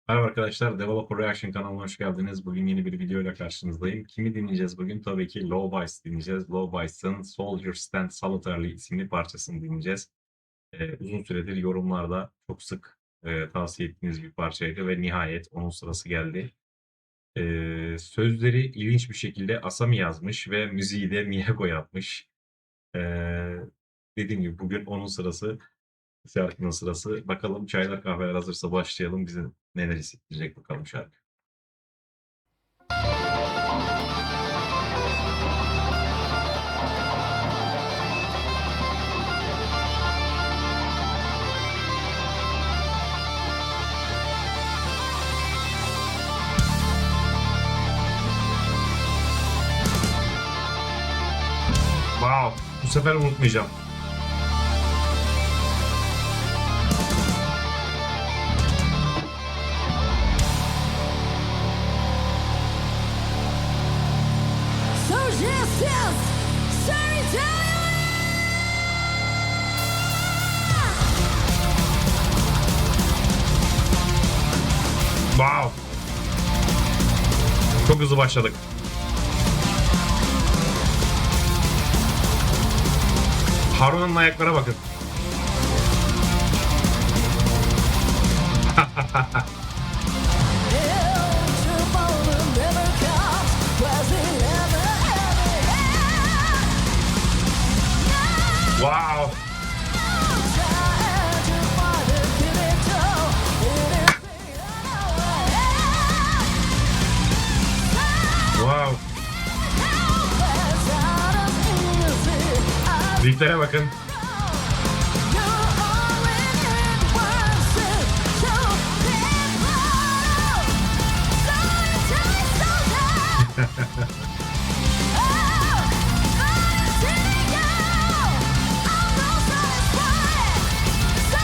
Merhaba arkadaşlar, Developer Reaction kanalına hoş geldiniz. Bugün yeni bir videoyla karşınızdayım. Kimi dinleyeceğiz bugün? Tabii ki Low Bites dinleyeceğiz. Low Bites'ın Soldier Stand Solitarily isimli parçasını dinleyeceğiz. Uzun süredir yorumlarda çok sık tavsiye ettiğiniz bir parçaydı ve nihayet onun sırası geldi. Sözleri ilginç bir şekilde Asami yazmış ve müziği de Miyako yapmış. Ee, Dediğim gibi bugün onun sırası, şarkının sırası. Bakalım çaylar kahveler hazırsa başlayalım. Bize neler hissettirecek bakalım şarkı. Wow, bu sefer unutmayacağım. Wow. Çok hızlı başladık. Harun'un ayaklara bakın. Wow. Wow. Rifflere bakın.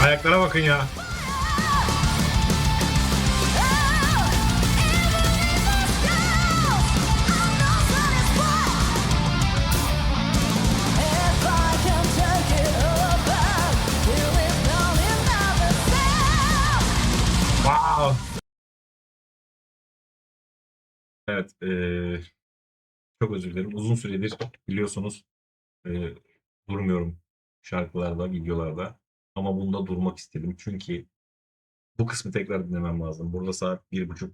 Ayaklara bakın ya. Wow. Evet, çok özür dilerim. Uzun süredir biliyorsunuz eee, durmuyorum şarkılarda, videolarda. Ama bunda durmak istedim. Çünkü bu kısmı tekrar dinlemem lazım. Burada saat 1.30.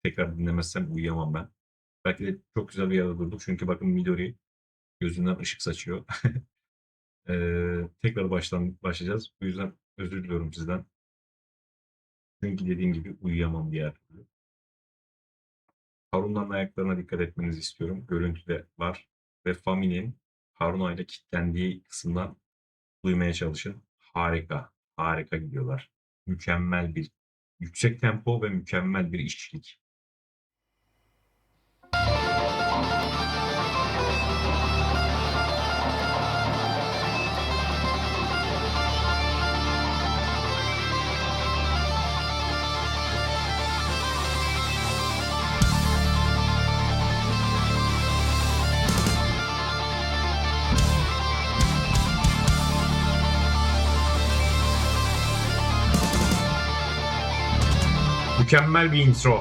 Tekrar dinlemezsem uyuyamam ben. Belki de çok güzel bir yerde durduk. Çünkü bakın Midori gözünden ışık saçıyor. Tekrar baştan başlayacağız. Bu yüzden özür diliyorum sizden. Çünkü dediğim gibi uyuyamam diğer türlü. Harun'un ayaklarına dikkat etmenizi istiyorum. Görüntüde var. Ve Fami'nin Harun'a ile kilitlendiği kısımdan duymaya çalışın. Harika. Harika gidiyorlar. Mükemmel bir yüksek tempo ve mükemmel bir işçilik. Mükemmel bir intro.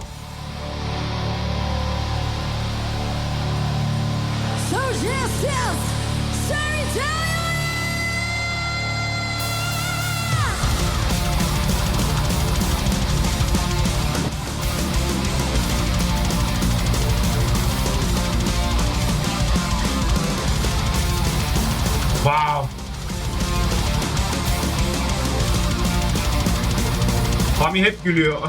Wow. Fami hep gülüyor.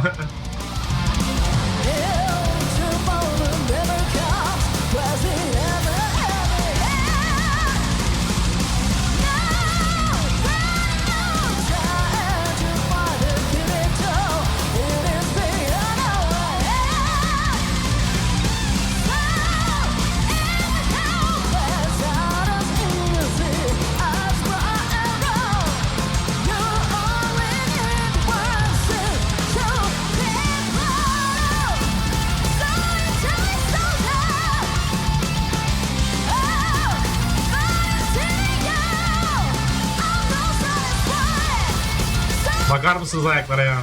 Bakar mısınız ayaklara ya?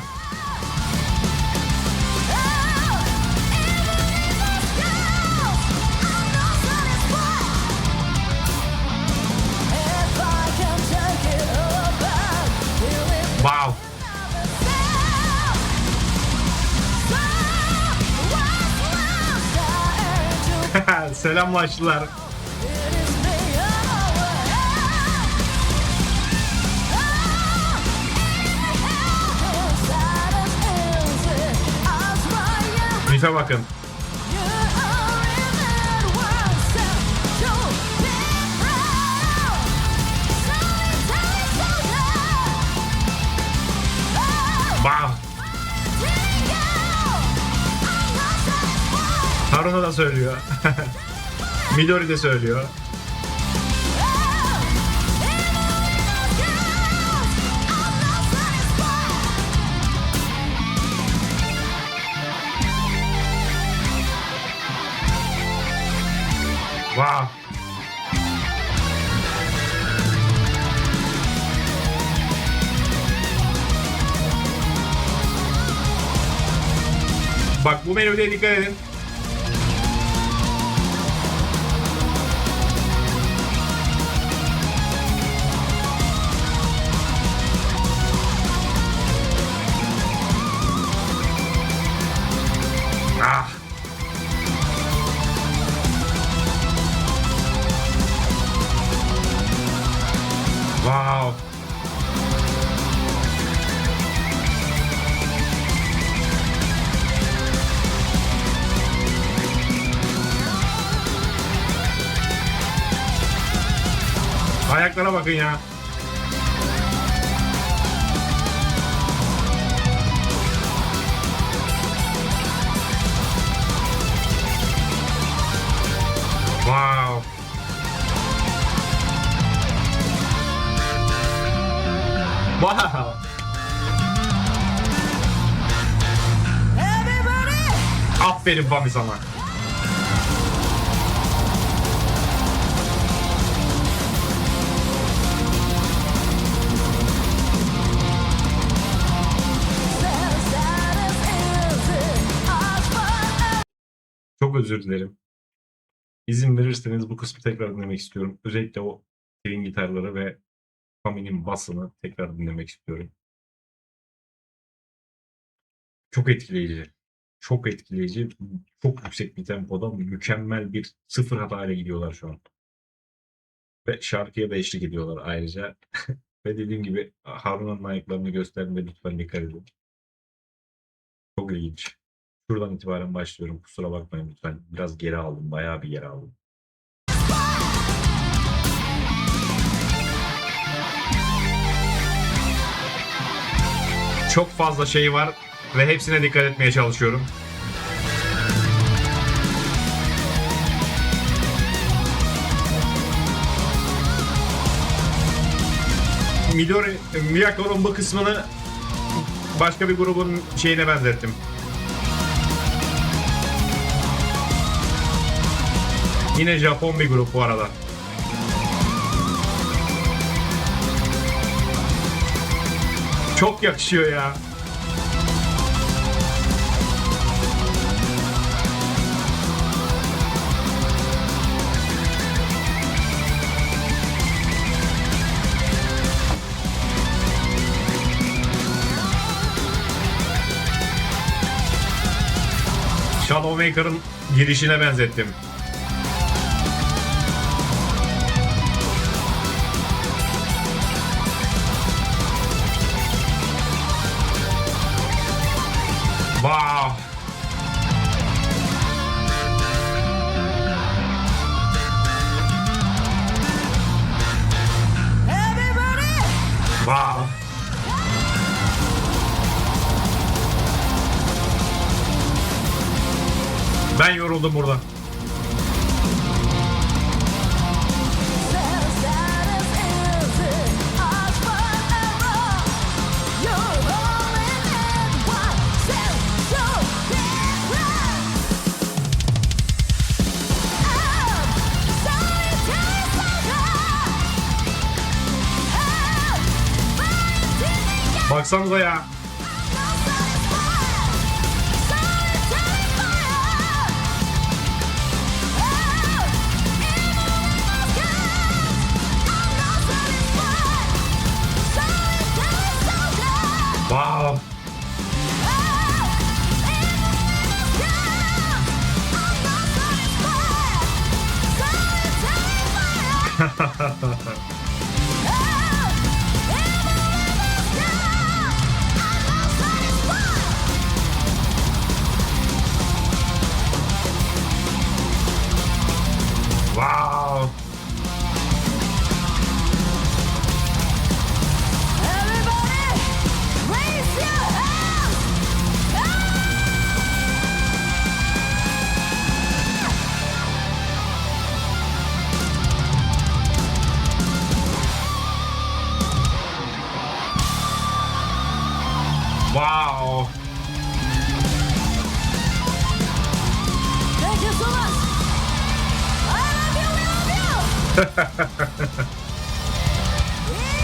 Selamlaştılar. Rife bakın. Bah. Haruna da söylüyor. Midori de söylüyor. Wow. Bak bu melodiye dikkat edin. Ah. Wow. Ayaklara bakın ya. Wow. Wow. Aferin Fami sana. Çok özür dilerim. İzin verirseniz bu kısmı tekrar dinlemek istiyorum. Özellikle o string gitarları ve Fami'nin basını tekrar dinlemek istiyorum. Çok etkileyici. Çok etkileyici. Çok yüksek bir tempoda mükemmel bir sıfır hatayla gidiyorlar şu an. Ve şarkıya da eşlik ediyorlar ayrıca. Ve dediğim gibi Haruna'nın ayaklarını gösterdim ve lütfen dikkat edin. Çok ilginç. Şuradan itibaren başlıyorum. Kusura bakmayın lütfen. Biraz geri aldım. Bayağı bir geri aldım. Çok fazla şey var ve hepsine dikkat etmeye çalışıyorum. Midori, Miyako'nun bu kısmını başka bir grubun şeyine benzettim. Yine Japon bir grup bu arada. Çok yakışıyor ya. Shadowmaker'ın girişine benzettim. Wow. Wow. Ben yoruldum burada. Baksanıza ya. Wow. Wow! Everybody, raise your hands! Wow! Thank you so much. I love you, we love you. İyi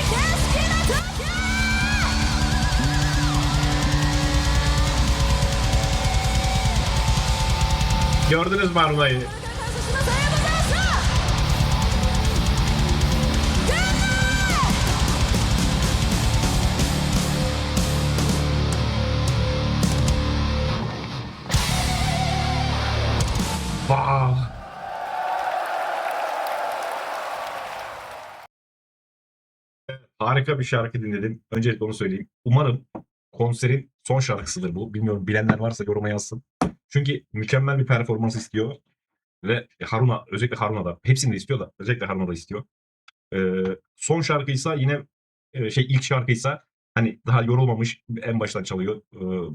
Gördünüz mü Haruna'yı? Wow! Harika bir şarkı dinledim. Öncelikle onu söyleyeyim. Umarım konserin son şarkısıdır bu. Bilmiyorum, bilenler varsa yoruma yazsın. Çünkü mükemmel bir performans istiyor ve Haruna, özellikle Haruna da hepsini de istiyor da özellikle Haruna da istiyor. Son şarkıysa yine ilk şarkıysa hani daha yorulmamış, en baştan çalıyor.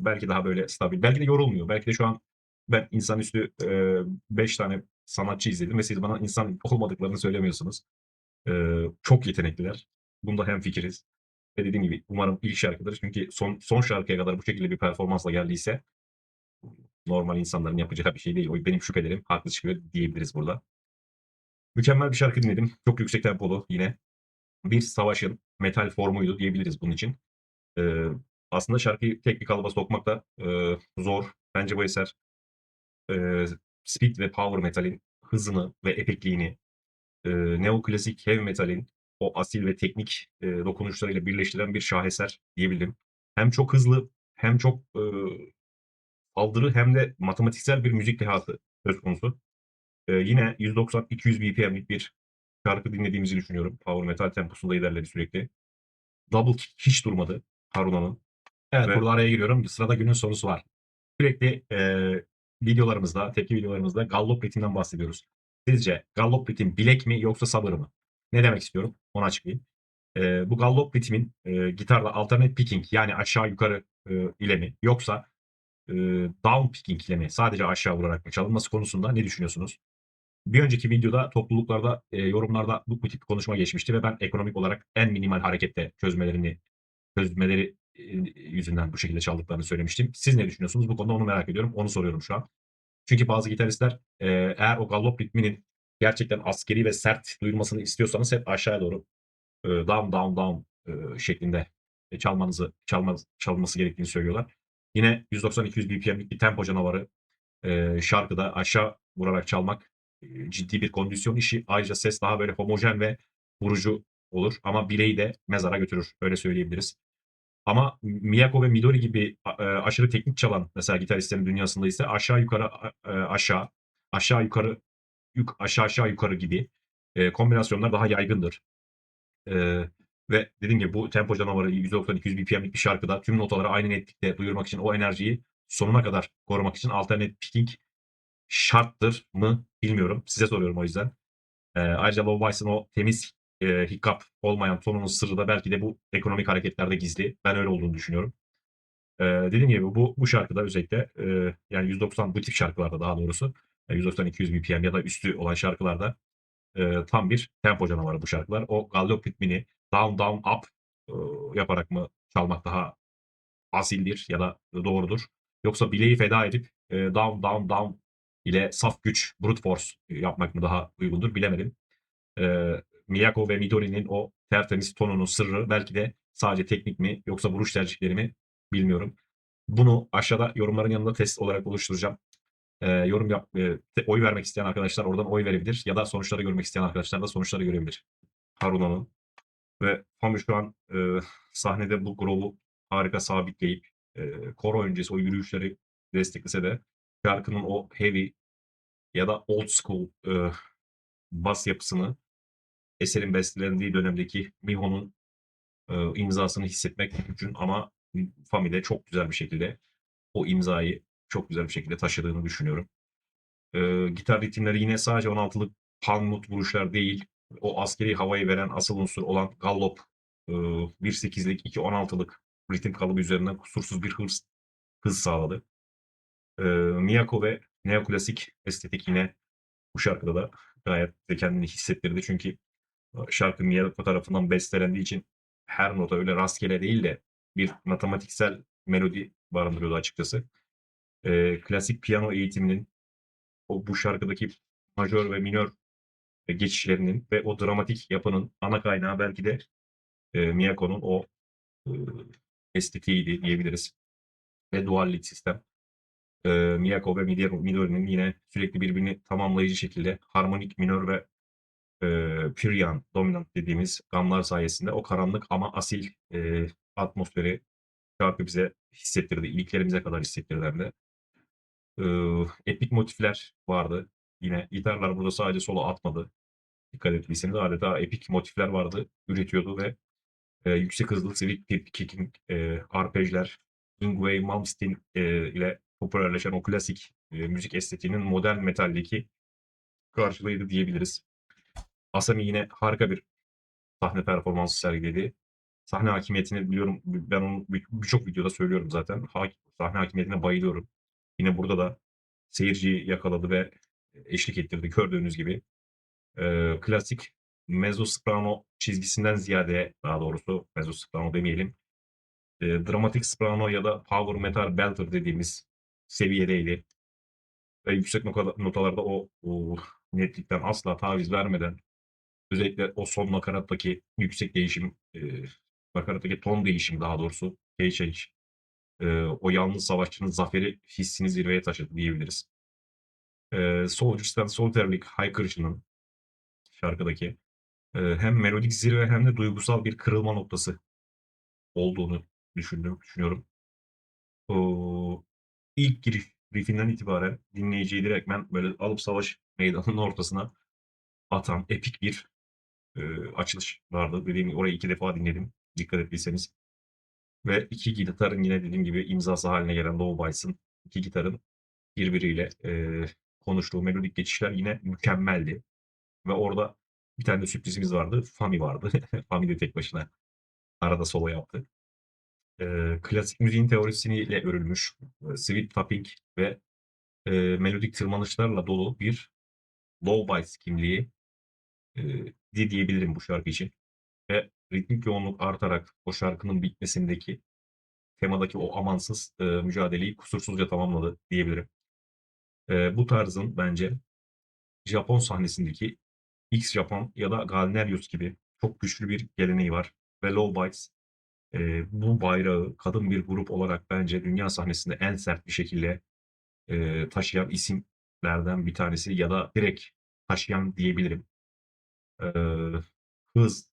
Belki daha böyle stabil. Belki de yorulmuyor. Belki de şu an ben insanüstü 5 tane sanatçı izledim ve siz bana insan olmadıklarını söylemiyorsunuz. Çok yetenekliler. Bunda hemfikiriz. Ve dediğim gibi umarım ilk şarkıdır. Çünkü son şarkıya kadar bu şekilde bir performansla geldiyse normal insanların yapacağı bir şey değil. O benim şüphelerim haklı çıkıyor diyebiliriz burada. Mükemmel bir şarkı dinledim. Çok yüksek tempolu yine. Bir savaşın metal formuydu diyebiliriz bunun için. Ee, Aslında şarkıyı tek bir kalıba sokmak da zor. Bence bu eser e, speed ve power metalin hızını ve epikliğini, neoklasik heavy metalin o asil ve teknik dokunuşlarıyla birleştiren bir şaheser diyebilirim. Hem çok hızlı hem çok saldırı hem de matematiksel bir müzik dehası söz konusu. Yine 190-200 BPM'lik bir şarkı dinlediğimizi düşünüyorum. Power metal temposunda ilerledi sürekli. Double kick hiç durmadı Haruna'nın. Evet, Ve burada araya giriyorum. Sırada günün sorusu var. Sürekli videolarımızda, tepki videolarımızda Gallop ritminden bahsediyoruz. Sizce Gallop ritim bilek mi yoksa sabır mı? Ne demek istiyorum? Onu açıklayayım. Bu Gallop ritmin gitarla alternate picking yani aşağı yukarı ile mi yoksa down picking ile mi sadece aşağı vurarak mı çalınması konusunda ne düşünüyorsunuz? Bir önceki videoda topluluklarda, yorumlarda bu tip bir konuşma geçmişti ve ben ekonomik olarak en minimal harekette çözmeleri yüzünden bu şekilde çaldıklarını söylemiştim. Siz ne düşünüyorsunuz? Bu konuda onu merak ediyorum. Onu soruyorum şu an. Çünkü bazı gitaristler eğer o gallop ritminin gerçekten askeri ve sert duyulmasını istiyorsanız hep aşağıya doğru down down down şeklinde çalması gerektiğini söylüyorlar. Yine 190-200 BPM'lik bir tempo canavarı şarkıda aşağı vurarak çalmak ciddi bir kondisyon işi. Ayrıca ses daha böyle homojen ve vurucu olur ama bileği de mezara götürür. Öyle söyleyebiliriz. Ama Miyako ve Midori gibi aşırı teknik çalan mesela gitaristlerin dünyasında ise aşağı yukarı aşağı yukarı aşağı aşağı yukarı gibi kombinasyonlar daha yaygındır. E, Ve dediğim gibi bu tempo canavarı 190-200 BPM'lik bir şarkıda tüm notaları aynı netlikte duyurmak için o enerjiyi sonuna kadar korumak için alternate picking şarttır mı bilmiyorum. Size soruyorum o yüzden. Ayrıca Low Vice'ın o temiz hiccup olmayan tonunun sırrı da belki de bu ekonomik hareketlerde gizli. Ben öyle olduğunu düşünüyorum. Dediğim gibi bu şarkıda özellikle yani 190 bu tip şarkılarda daha doğrusu 190-200 BPM ya da üstü olan şarkılarda tam bir tempo canavarı bu şarkılar. O gallop ritmini down down up yaparak mı çalmak daha asildir ya da doğrudur? Yoksa bileği feda edip down down down ile saf güç brute force yapmak mı daha uygundur bilemedim. Miyako ve Midori'nin o tertemiz tonunun sırrı belki de sadece teknik mi yoksa vuruş tercihleri mi bilmiyorum. Bunu aşağıda yorumların yanında test olarak oluşturacağım. Oy vermek isteyen arkadaşlar oradan oy verebilir ya da sonuçları görmek isteyen arkadaşlar da sonuçları görebilir. Haruna'nın ve Fami şu an sahnede bu grove'u harika sabitleyip koro öncesi o yürüyüşleri desteklese de şarkının o heavy ya da old school bas yapısını eserin bestelendiği dönemdeki Miho'nun imzasını hissetmek mümkün ama Fami de çok güzel bir şekilde o imzayı çok güzel bir şekilde taşıdığını düşünüyorum. Gitar ritimleri yine sadece 16'lık palm mut vuruşlar değil, o askeri havayı veren asıl unsur olan gallop, 1/8'lik, 2/16'lık ritim kalıbı üzerinden kusursuz bir hız sağladı. Miyako ve neoklasik estetik yine bu şarkıda da gayet de kendini hissettirdi. Çünkü şarkı Miyako tarafından bestelendiği için her nota öyle rastgele değil de bir matematiksel melodi barındırıyordu açıkçası. Klasik piyano eğitiminin bu şarkıdaki majör ve minör geçişlerinin ve o dramatik yapının ana kaynağı belki de Miyako'nun o e, estetiğiydi diyebiliriz. Ve duallik sistem. Miyako ve Midori'nin yine sürekli birbirini tamamlayıcı şekilde harmonik minör ve Pyrrhian dominant dediğimiz gamlar sayesinde o karanlık ama asil atmosferi şarkı bize hissettirdi. İliklerimize kadar hissettirdi hem de. Epik motifler vardı. Yine gitarlar burada sadece solo atmadı. Dikkat ettiyseniz adeta epik motifler vardı. Üretiyordu ve yüksek hızlı sweep kicking arpejler, Yngwie Malmsteen ile popülerleşen o klasik müzik estetiğinin modern metaldeki karşılığıydı diyebiliriz. Asami yine harika bir sahne performansı sergiledi. Sahne hakimiyetini biliyorum. Ben onu birçok videoda söylüyorum zaten. Sahne hakimiyetine bayılıyorum. Yine burada da seyirciyi yakaladı ve eşlik ettirdi gördüğünüz gibi. Klasik mezzo soprano çizgisinden ziyade, daha doğrusu mezzo soprano demeyelim, dramatik soprano ya da power metal belter dediğimiz seviyedeydi. Ve yüksek notalarda o netlikten asla taviz vermeden, özellikle o son nakarattaki yüksek değişim, nakarattaki ton değişimi daha doğrusu, change, o yalnız savaşçının zaferi hissini zirveye taşıdı diyebilirirs. Soldiers'tan Solitary'lik haykırışının şarkıdaki hem melodik zirve hem de duygusal bir kırılma noktası olduğunu düşünüyorum. O ilk giriş riffinden itibaren dinleyiciyi direktmen böyle alıp savaş meydanının ortasına atan epik bir açılış vardı. Dediğim gibi orayı 2 defa dinledim. Dikkat ettiyseniz. Ve iki gitarın yine dediğim gibi imzası haline gelen Low Bice'ın iki gitarın birbiriyle konuştuğu melodik geçişler yine mükemmeldi. Ve orada bir tane de sürprizimiz vardı. Fami vardı. Fami de tek başına arada solo yaptı. Klasik müziğin teorisiyle örülmüş, sweep tapping ve melodik tırmanışlarla dolu bir low bites kimliği diyebilirim bu şarkı için. Ve ritmik yoğunluk artarak o şarkının bitmesindeki temadaki o amansız mücadeleyi kusursuzca tamamladı diyebilirim. Bu tarzın bence Japon sahnesindeki X Japon ya da Galnerius gibi çok güçlü bir geleneği var. Ve Low Bites bu bayrağı kadın bir grup olarak bence dünya sahnesinde en sert bir şekilde taşıyan isimlerden bir tanesi ya da direkt taşıyan diyebilirim. Eee, hız,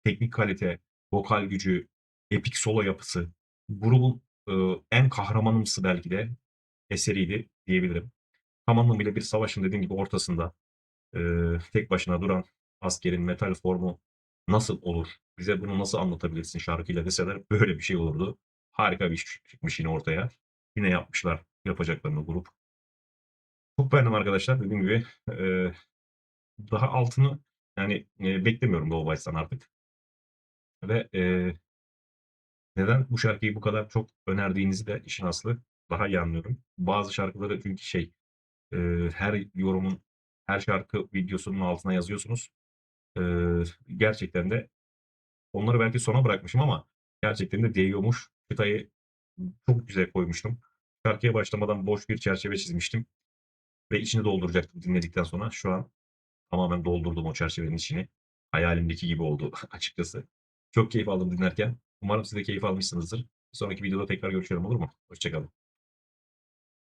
teknik kalite, vokal gücü, epik solo yapısı, grubun en kahramanımsı belki de eseriydi diyebilirim. Tam anlamıyla bir savaşın dediğim gibi ortasında tek başına duran askerin metal formu nasıl olur? Bize bunu nasıl anlatabilirsin şarkıyla deseler böyle bir şey olurdu. Harika bir iş çıkmış yine ortaya. Yine yapmışlar yapacaklarını grup. Çok beğendim arkadaşlar. Dediğim gibi daha altını yani beklemiyorum Low Bice'dan artık. Ve neden bu şarkıyı bu kadar çok önerdiğinizi de işin aslı daha iyi anlıyorum. Bazı şarkıları çünkü her yorumun, her şarkı videosunun altına yazıyorsunuz. Gerçekten de onları belki sona bırakmışım ama gerçekten de değiyormuş. Çıtayı çok güzel koymuştum. Şarkıya başlamadan boş bir çerçeve çizmiştim ve içini dolduracaktım dinledikten sonra. Şu an tamamen doldurdum o çerçevenin içini. Hayalimdeki gibi oldu açıkçası. Çok keyif aldım dinlerken. Umarım siz de keyif almışsınızdır. Bir sonraki videoda tekrar görüşelim olur mu? Hoşça kalın.